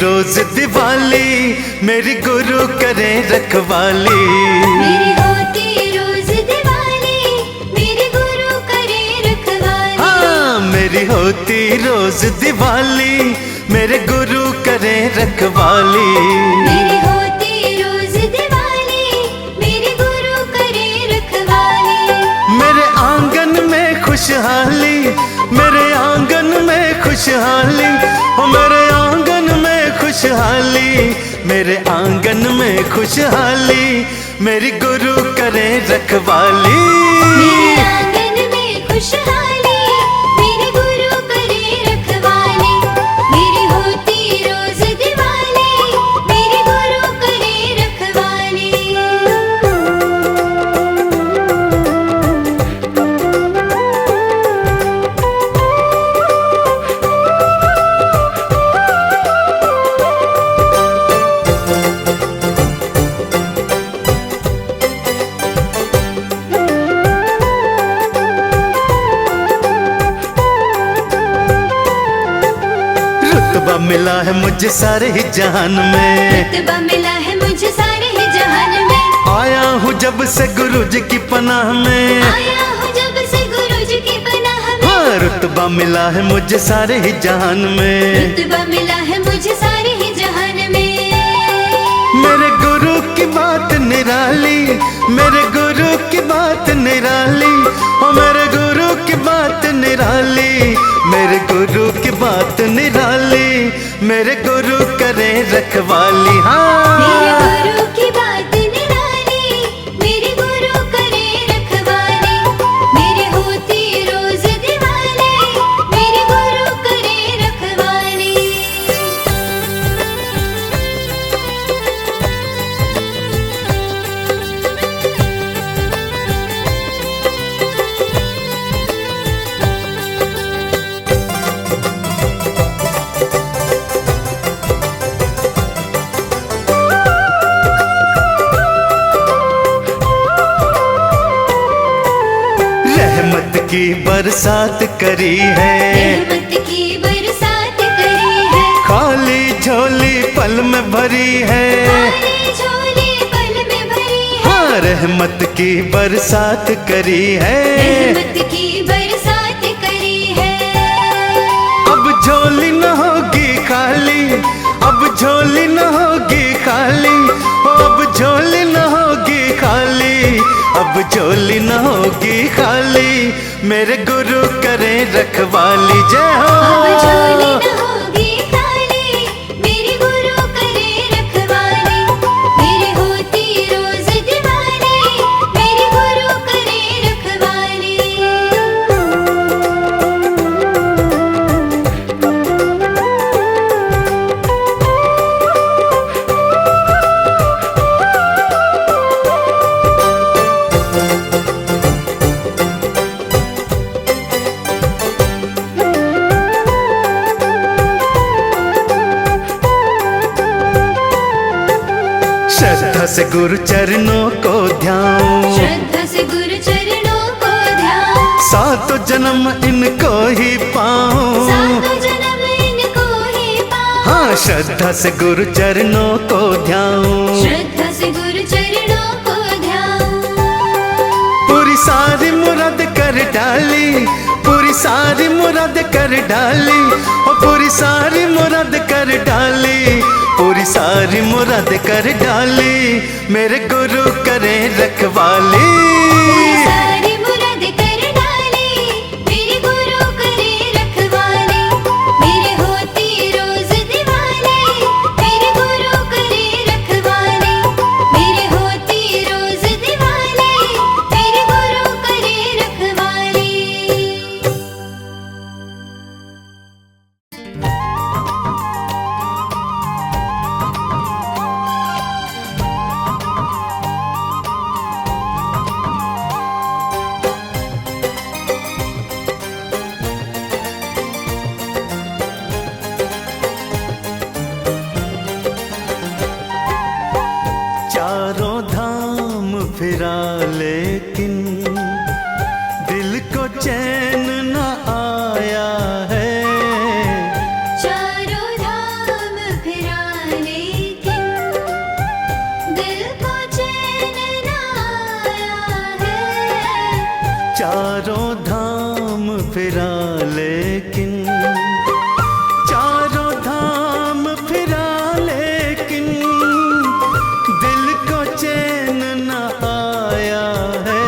रोज दिवाली, मेरी गुरु करे रखवाली। मेरी होती रोज दिवाली, मेरे गुरु करे रखवाली। हाँ, मेरी होती रोज दिवाली, मेरे गुरु करे रखवाली। मेरी होती रोज दिवाली, मेरे गुरु करे रखवाली। मेरे आंगन में खुशहाली, मेरे आंगन में खुशहाली, ओ मेरे आंगन में खुशहाली, मेरे आंगन में खुशहाली, मेरी गुरु करे रखवाली। मेरे आंगन में खुशहाली, मेरे गुरु करे रखवाली। मेरी होती रोज दिवाली, मेरे गुरु करे रखवाली। रुतबा मिला है मुझे सारे ही जहान में, रुतबा मिला है मुझे सारे ही जहान में। आया हूँ जब से गुरु जी की पनाह में। आया हूँ जब से गुरु जी की पनाह में। हाँ, रुतबा मिला है मुझे सारे ही जहान में। रुतबा मिला है मुझे सारे ही जहान में। मेरे गुरु की बात निराली, मेरे गुरु की बात निराली, ओ मेरे गुरु की बात निराली, मेरे गुरु की बात निराली, मेरे गुरु करे रखवाली। मेरे हाँ, गुरु की बात निराली, मेरे गुरु करे रखवाली। मेरे होती रोज दिवाली, मेरे गुरु करे रखवाली। रहमत की बरसात करी है, रहमत की बरसात करी है। खाली झोली पल में भरी है। खाली झोली पल में भरी है। हाँ, रहमत की बरसात करी है। रहमत की बरसात करी है। अब झोली न होगी खाली, अब झोली न होगी खाली, ओ अब झोली न होगी खाली, अब झोली न होगी खाली, मेरे गुरु करे रखवाली। जय अब झोली न हो। होगी खाली, मेरे गुरु करे रखवाली। मेरे होती रोज दिवाली, मेरे गुरु करे रखवाली। श्रद्धा से गुरु चरणों को ध्याऊं, श्रद्धा से गुरु चरणों को ध्यान। सातों जन्म इनको ही पाऊं। सातों जन्म इनको ही पाऊं। हाँ, श्रद्धा से गुरु चरणों को ध्याऊं, श्रद्धा से गुरु चरणों को ध्यान। पूरी सारी मुराद कर डाली, पूरी सारी मुराद कर डाली, ओ पूरी सारी मुराद कर डाली, पूरी सारी मुराद कर डाली, मेरे गुरु करे रखवाली। पूरी सारी मुराद कर डाली, मेरे गुरु करे रखवाली। मेरे होती रोज दिवाली, मेरे गुरु करे रखवाली। मेरे होती रोज दिवाली, मेरे गुरु करे रखवाली। चारों धाम फिरा लेकिन दिल को चैन न आया है। चारों धाम फिरा चारों धाम फिरा लेकिन, चारों धाम फिरा लेकिन दिल को चैन न आया है।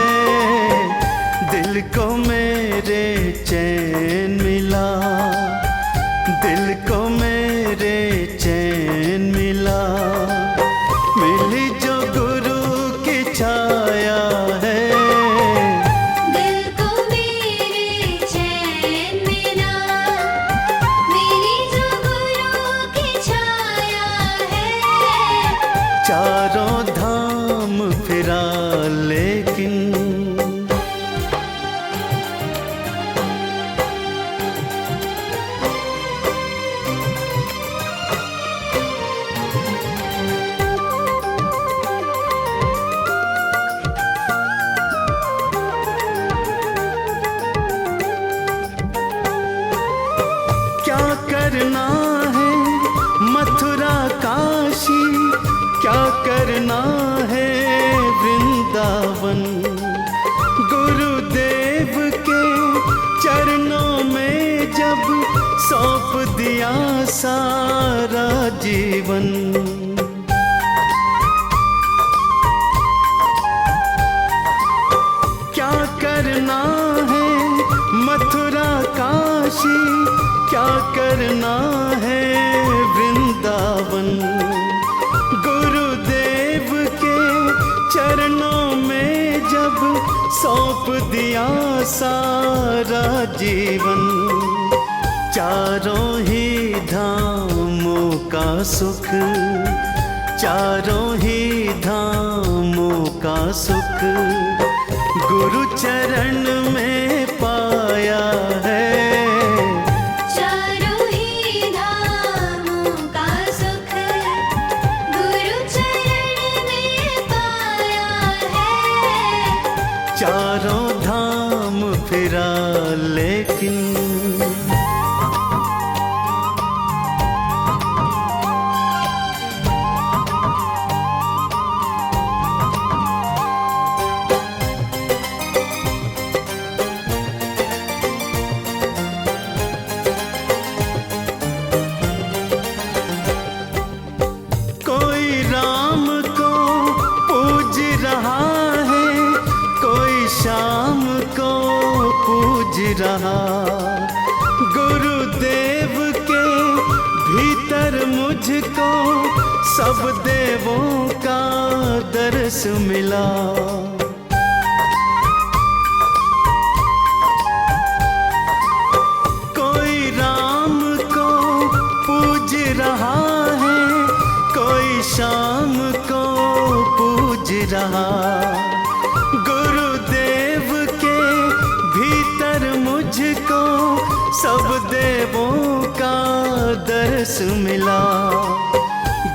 दिल को मेरे चैन मिला, दिल को मेरे चैन मिला। मिली जो गुरु की छाया है, दिल को मेरे चैन मिला। मेरी जो गुरु की छाया है। चारों धाम फिरा लेकिन। क्या करना है मथुरा काशी, क्या करना है वृंदावन। गुरुदेव के चरणों में जब सौंप दिया सारा जीवन। क्या करना है मथुरा काशी, क्या करना है वृंदावन। गुरुदेव के चरणों में जब सौंप दिया सारा जीवन। चारों ही धामों का सुख, चारों ही धामों का सुख गुरु चरण में पाया है। चारों ही धामों का सुख गुरु चरण में पाया है। चारों धाम फिरा लेकिन, कोई राम को पूज रहा है, कोई श्याम को पूज रहा। गुरुदेव के भीतर मुझको सब देवों का दर्श मिला। कोई राम को पूज रहा है, कोई शाम को पूज रहा। गुरुदेव के भीतर मुझको सब देवों का दर्श मिला।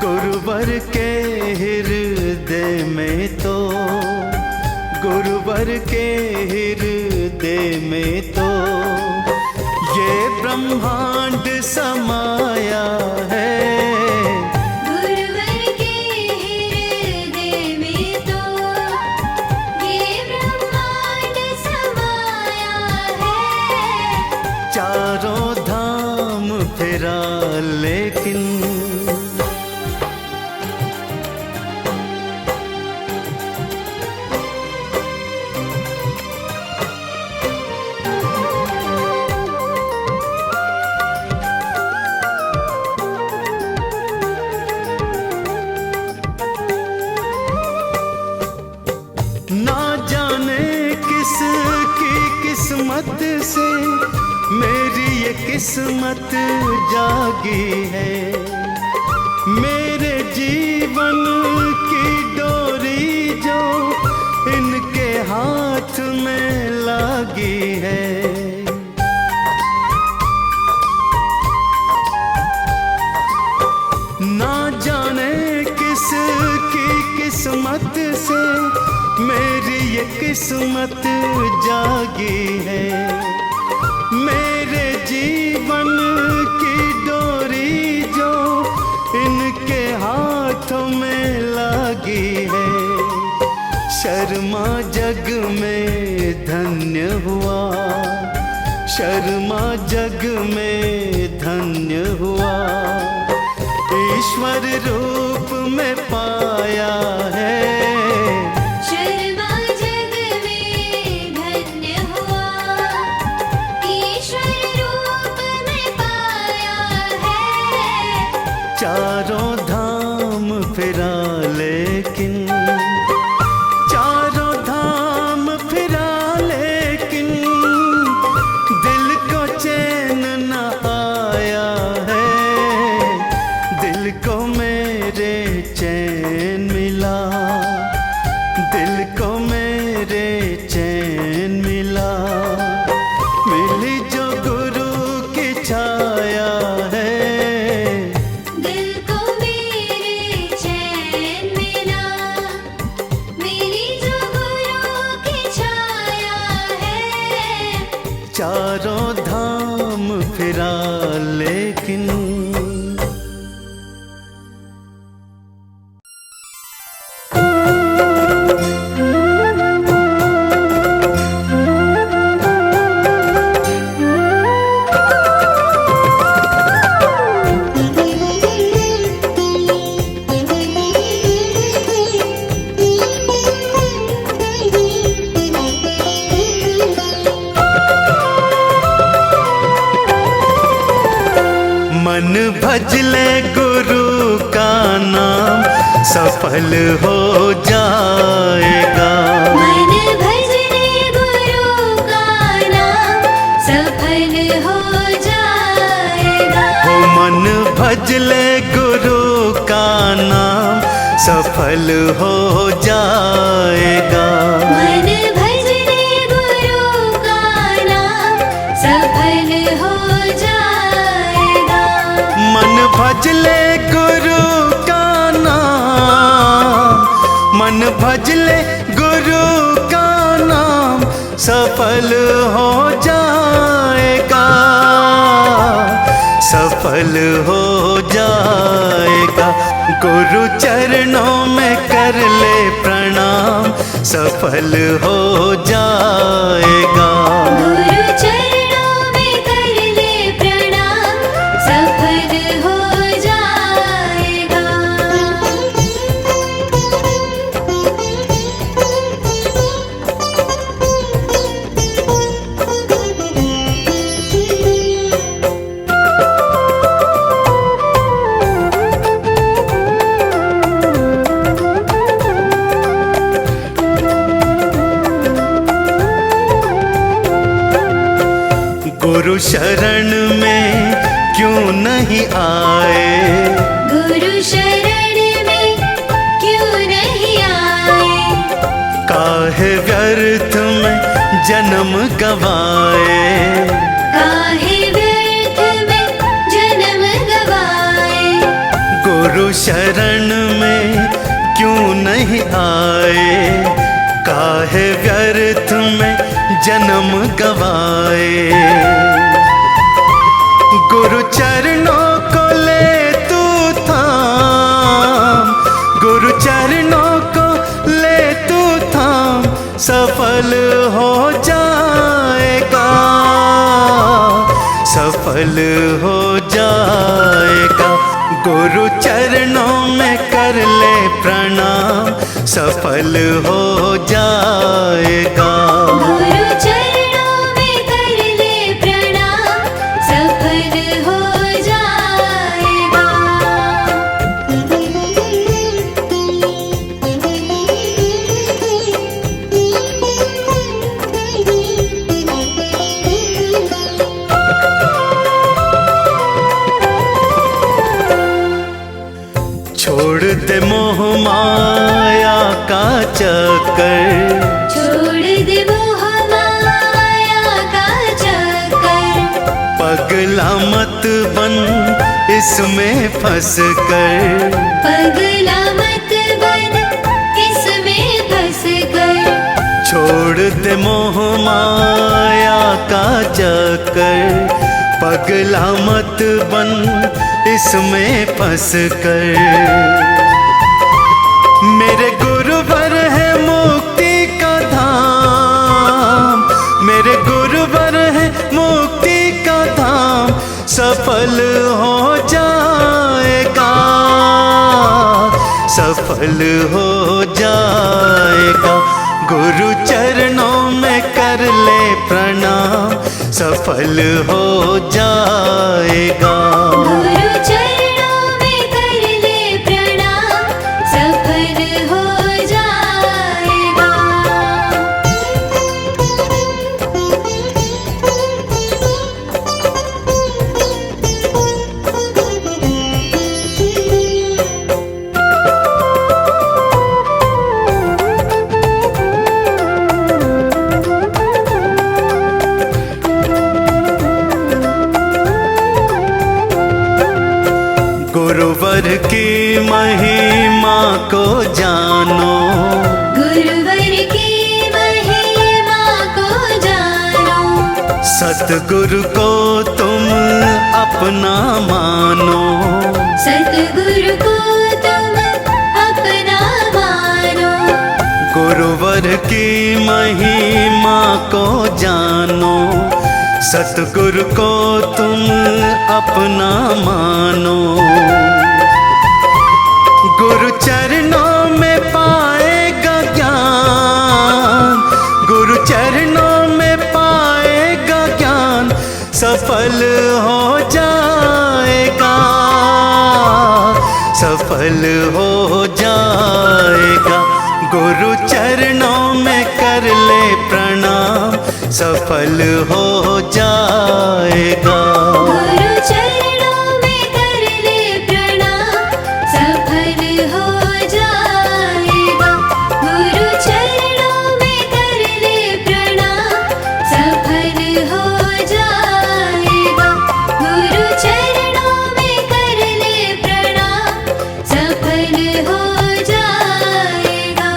गुरुवर के हृदय में तो, गुरुवर के हृदय में तो ये ब्रह्मांड समाया है। गुरुवर के हृदय में तो ये ब्रह्मांड समाया है। चारों धाम फिरा लेकिन, ना जाने किसकी किस्मत से मेरी ये किस्मत जागी है। मेरे जीवन की डोरी जो इनके हाथ में लागी है। ना जाने किसकी किस्मत से मेरी ये किस्मत जागी है। मेरे जीवन की डोरी जो इनके हाथों में लागी है। शर्मा जग में धन्य हुआ, शर्मा जग में धन्य हुआ। ईश्वर रूप में पाया है, शर्मा जग में धन्य हुआ, ईश्वर रूप में पाया है। चारों धाम फिरा लेकिन, चारों धाम फिरा लेकिन दिल को चैन न आया है। दिल को मेरे चैन मिला, दिल को मेरे चैन मिला। मिली जो गुरु की छाया है, दिल को मेरे चैन मिला, मेरी जो गुरु की छाया है। चारों धाम फिरा लेकिन। मन भज ले गुरु का नाम, सफल हो जाएगा। मन भजने गुरु का नाम, सफल हो जाएगा। हो मन भज ले गुरु का नाम, सफल हो जाएगा। मन भजने गुरु का नाम, सफल हो जाएगा। मन भज ले गुरु का नाम, मन भज ले गुरु का नाम, सफल हो जाएगा, सफल हो जाएगा। गुरु चरणों में कर ले प्रणाम, सफल हो जाएगा। गुरु चरणों में कर ले प्रणाम, सफल हो जाएगा। गुरु शरण में क्यों नहीं आए, गुरु शरण में क्यों नहीं आए। काहे व्यर्थ में जन्म गवाए, काहे व्यर्थ में जन्म गवाए। गुरु शरण में क्यों नहीं आए, काहे व्यर्थ में जन्म गवाए। गुरु चरणों को ले तू थाम, गुरु चरणों को ले तू थाम, सफल हो जाएगा, सफल हो जाएगा। गुरु चरणों में कर ले प्रणाम, सफल हो जाएगा। गुरु चरणों में कर ले प्रणाम, सफल हो जाएगा। छोड़ दे मोह माया का चक्कर, छोड़ दे मोह माया का चक्कर। पगला मत बन इसमें फंस कर, पगला मत बन इसमें फंस कर। छोड़ दे मोह माया का चक्कर, पगला मत बन इसमें फंस कर। मेरे गुरुवर है मुक्ति का धाम, सफल हो जाएगा। गुरु चरणों में कर ले प्रणाम, सफल हो जाएगा। गुरु चरणों में कर ले प्रणाम, सफल हो जाएगा। गुरुवर की महिमा को जानो, गुरुवर की महिमा को जानो, सतगुरु को तुम अपना मानो, सतगुरु को तुम अपना मानो। गुरुवर की महिमा को जानो, सतगुरु को तुम अपना मानो। गुरु चरणों में पाएगा ज्ञान, गुरु चरणों में पाएगा ज्ञान, सफल हो जाएगा, सफल हो जाएगा। गुरु चरणों में कर ले प्रणाम, सफल हो जाएगा। गुरु चरणों में कर ले प्रणाम, सफल हो जाएगा। गुरु चरणों में कर ले प्रणाम, सफल हो जाएगा। गुरु चरणों में कर ले प्रणाम, सफल हो जाएगा।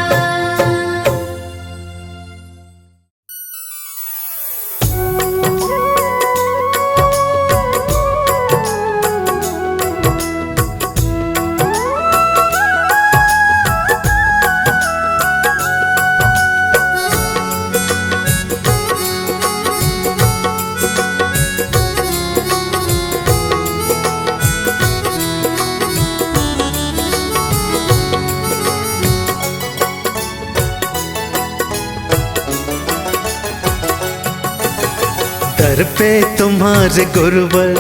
दर पे तुम्हारे गुरुवर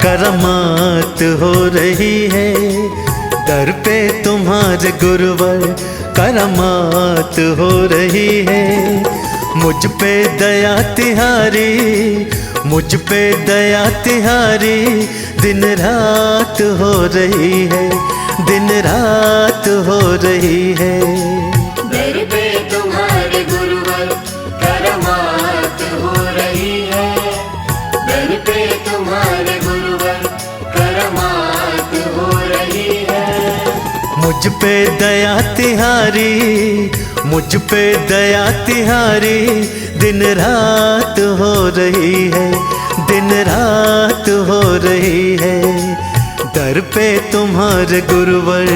करामात हो रही है, दर पे तुम्हारे गुरुवर करामात हो रही है। मुझ पे दया तिहारी, मुझ पे दया तिहारी, दिन रात हो रही है, दिन रात हो रही है। दर पे तुम्हारे गुरुवर करामात हो रही है, दर पे तुम्हारे गुरुवर करामात हो रही है। मुझ पे दया तिहारी, मुझ पे दया तिहारी, दिन रात हो रही है, दिन रात हो रही है। दर पे तुम्हारे गुरुवर।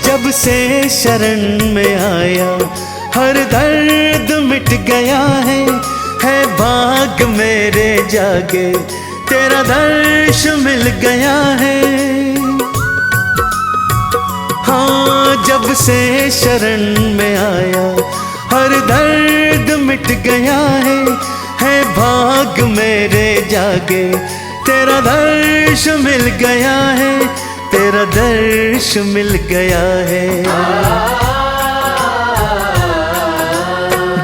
जब से शरण में आया हर दर्द मिट गया है भाग मेरे जागे तेरा दर्श मिल गया है। हाँ, जब से शरण में आया हर दर्द मिट गया है भाग मेरे जागे तेरा दर्श मिल गया है, तेरा दर्श मिल गया है।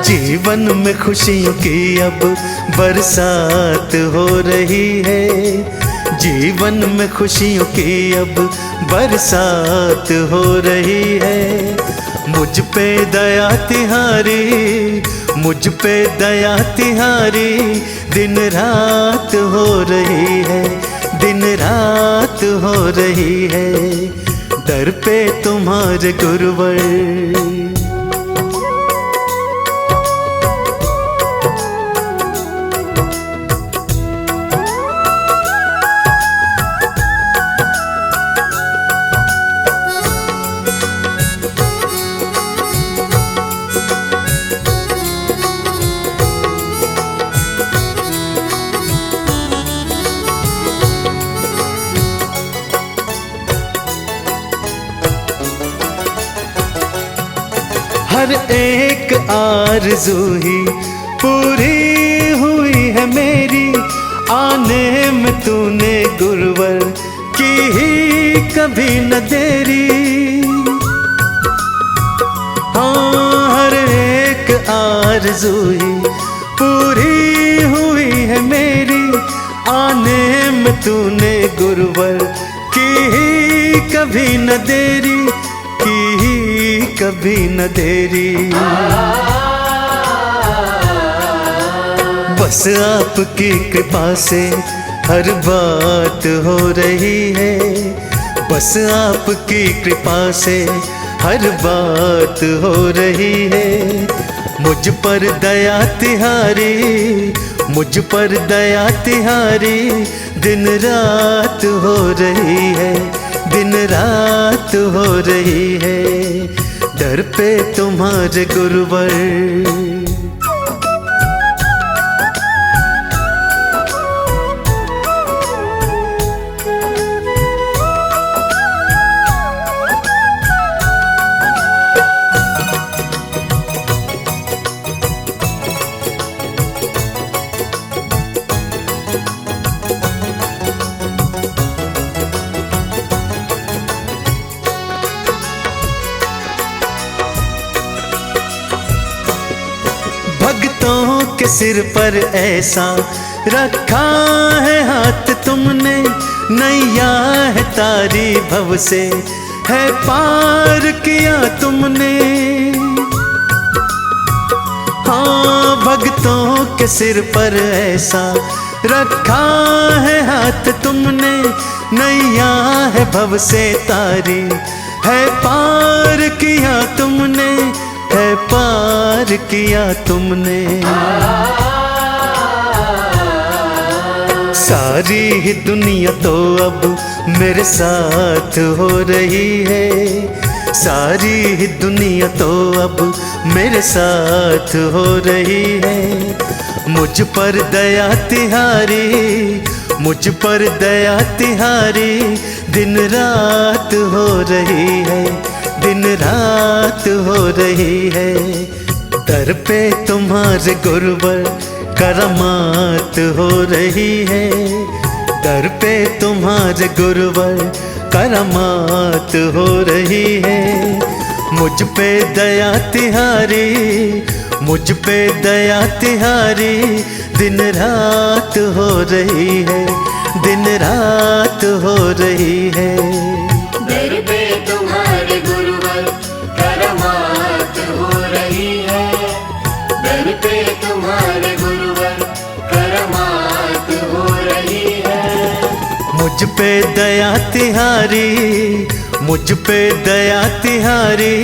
जीवन में खुशियों की अब बरसात हो रही है, जीवन में खुशियों की अब बरसात हो रही है। मुझ पे दया तिहारी, मुझ पे दया तिहारी, दिन रात हो रही है, दिन रात हो रही है। दर पे तुम्हारे गुरुवर। हर एक आरज़ू ही पूरी हुई है मेरी, आने में तूने गुरुवर की ही कभी न देरी। हाँ, हर एक आरज़ू ही पूरी हुई है मेरी, आने में तूने गुरुवर की ही कभी न देरी, की ही कभी न देरी। बस आपकी कृपा से हर बात हो रही है, बस आपकी कृपा से हर बात हो रही है। मुझ पर दया तिहारी, मुझ पर दया तिहारी दिन रात हो रही है, दिन रात हो रही है। दर पे तुम्हारे गुरुवर। भक्तों के सिर पर ऐसा रखा है हाथ तुमने, नैया है तारी भव से है पार किया तुमने। हाँ, भक्तों के सिर पर ऐसा रखा है हाथ तुमने, नैया है भव से तारी है पार किया तुमने, है पार किया तुमने। सारी ही दुनिया तो अब मेरे साथ हो रही है, सारी ही दुनिया तो अब मेरे साथ हो रही है। मुझ पर दया तिहारी, मुझ पर दया तिहारी दिन रात हो रही है, दिन रात हो रही है। दर पे तुम्हारे गुरुवर करमात हो रही है, दर पे तुम्हारे गुरुवर करमात हो रही है। मुझ पे दया तिहारी, मुझ पे दया तिहारी दिन रात हो रही है, दिन रात हो रही है। दर पे तुम्हारे गुरुवर करमात हो रही है, दर पे तुम्हारे गुरुवर करमात हो रही है। मुझ पे दया तिहारी, मुझ पे दया तिहारी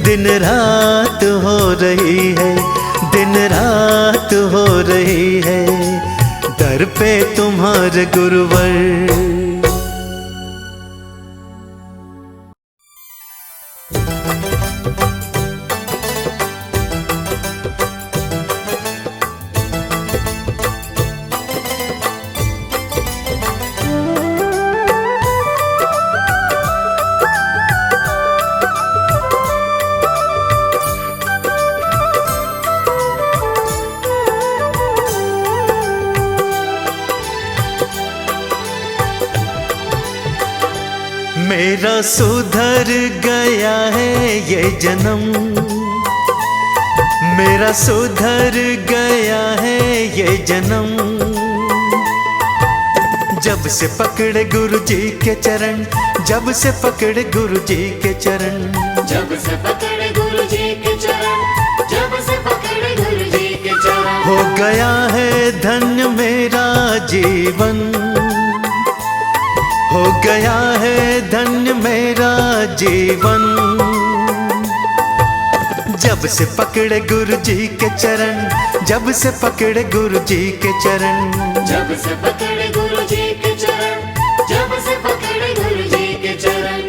दिन रात हो रही है, दिन रात हो रही है। दर पे तुम्हारे गुरुवर। मेरा सुधर गया है ये जन्म, मेरा सुधर गया है ये जन्म। जब से पकड़े गुरु जी के चरण, जब से पकड़े गुरु जी के चरण, जब से पकड़े गुरु जी के चरण, जब से पकड़े गुरु जी के चरण। हो गया है धन्य मेरा जीवन, हो गया है धन्य मेरा जीवन, जब से पकड़े गुरु जी के चरण, जब से पकड़े गुरु जी के चरण, जब से पकड़े गुरु जी के चरण, जब से पकड़े गुरु जी के चरण।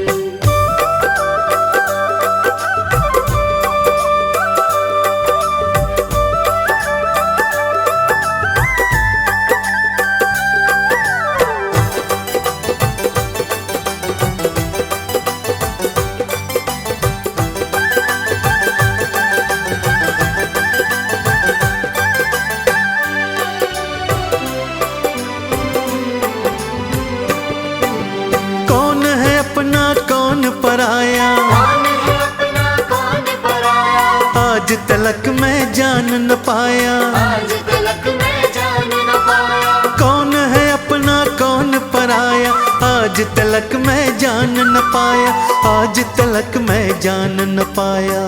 कौन पराया, कौन है अपना कौन पराया, आज तलक मैं जान न पाया, आज तलक मैं जान न पाया। कौन है अपना कौन पराया, आज तलक मैं जान न पाया, आज तलक मैं जान न पाया।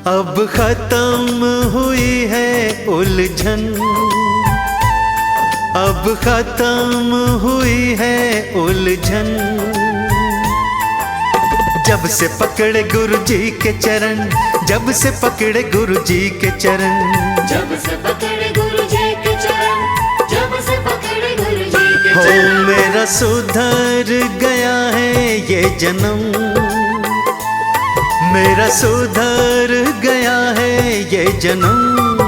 अब खत्म हुई है उलझन, अब खत्म हुई है उलझन, जब से पकड़े गुरु जी के चरण, जब से पकड़े गुरु जी के चरण, जब से पकड़े गुरु जी के चरण, जब से पकड़े गुरु जी के हो चरण। मेरा सुधर गया है ये जन्म, मेरा सुधर गया है ये जन्म,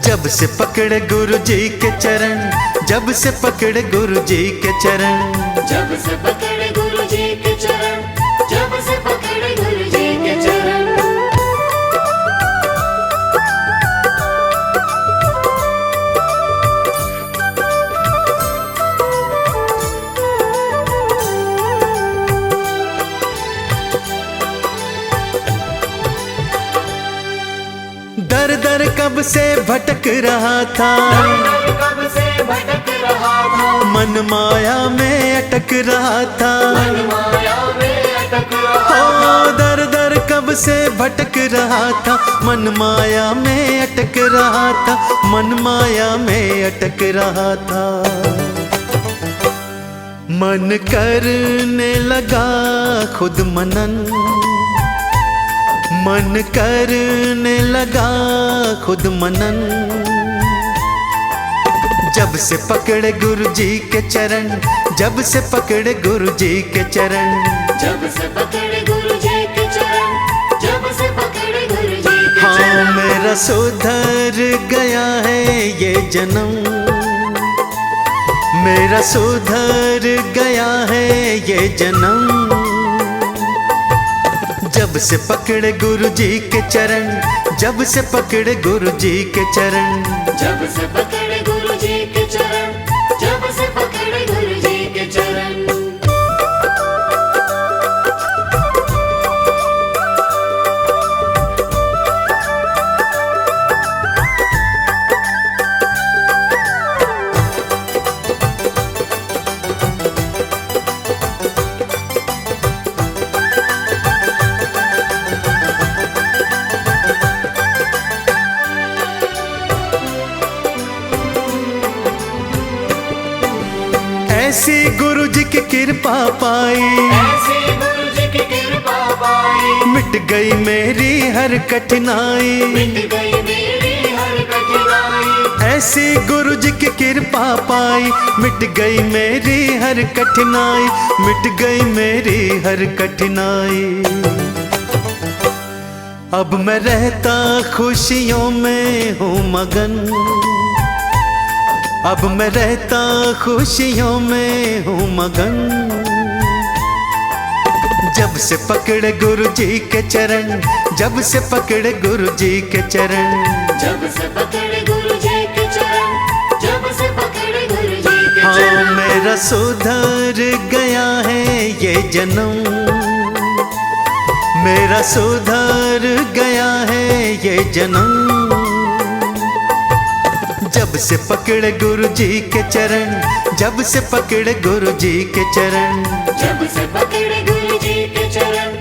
जब से पकड़े गुरु जी के चरण, जब से पकड़े गुरु जी के चरण, जब से पकड़े गुरु जी के चरण, जब से पकड़े गुरु जी के चरण। दर दर कब से भटक रहा था, कब से भटक रहा था, मन माया में अटक रहा था, मन माया में अटक रहा हो दर दर कब से भटक रहा था, मन माया में अटक रहा था, मन माया में अटक रहा था। मन करने लगा खुद मनन, मन करने लगा खुद मनन, जब से पकड़े गुरु जी के चरण, जब से पकड़े गुरु जी के चरण, जब से पकड़े गुरु जी के चरण, जब से पकड़े गुरु जी के हाँ चरण। मेरा सुधर गया है ये जन्म, मेरा सुधर गया है ये जन्म, जब से पकड़े गुरु जी के चरण, जब से पकड़े गुरु जी के चरण, जब से पकड़े गुरु जी के चरण, जब से पकड़े गुरु जी के चरण। ऐसी गुरु जी की कृपा पाई, ऐसी गुरु जी की कृपा पाई, मिट गई मेरी हर कठिनाई, मिट गई मेरी हर कठिनाई। ऐसी गुरु जी की कृपा पाई, मिट गई मेरी हर कठिनाई, मिट गई मेरी हर कठिनाई। अब मैं रहता खुशियों में हूँ मगन, अब मैं रहता खुशियों में हूँ मगन, जब से पकड़े गुरु जी के चरण, जब से पकड़े गुरु जी के चरण, जब से पकड़े गुरु जी के चरण, जब से पकड़े गुरु जी के हाँ चरण। मेरा सुधर गया है ये जन्म, मेरा सुधर गया है ये जन्म, जब से पकड़े गुरु जी के चरण, जब से पकड़े गुरु जी के चरण, जब से पकड़े गुरु जी के चरण,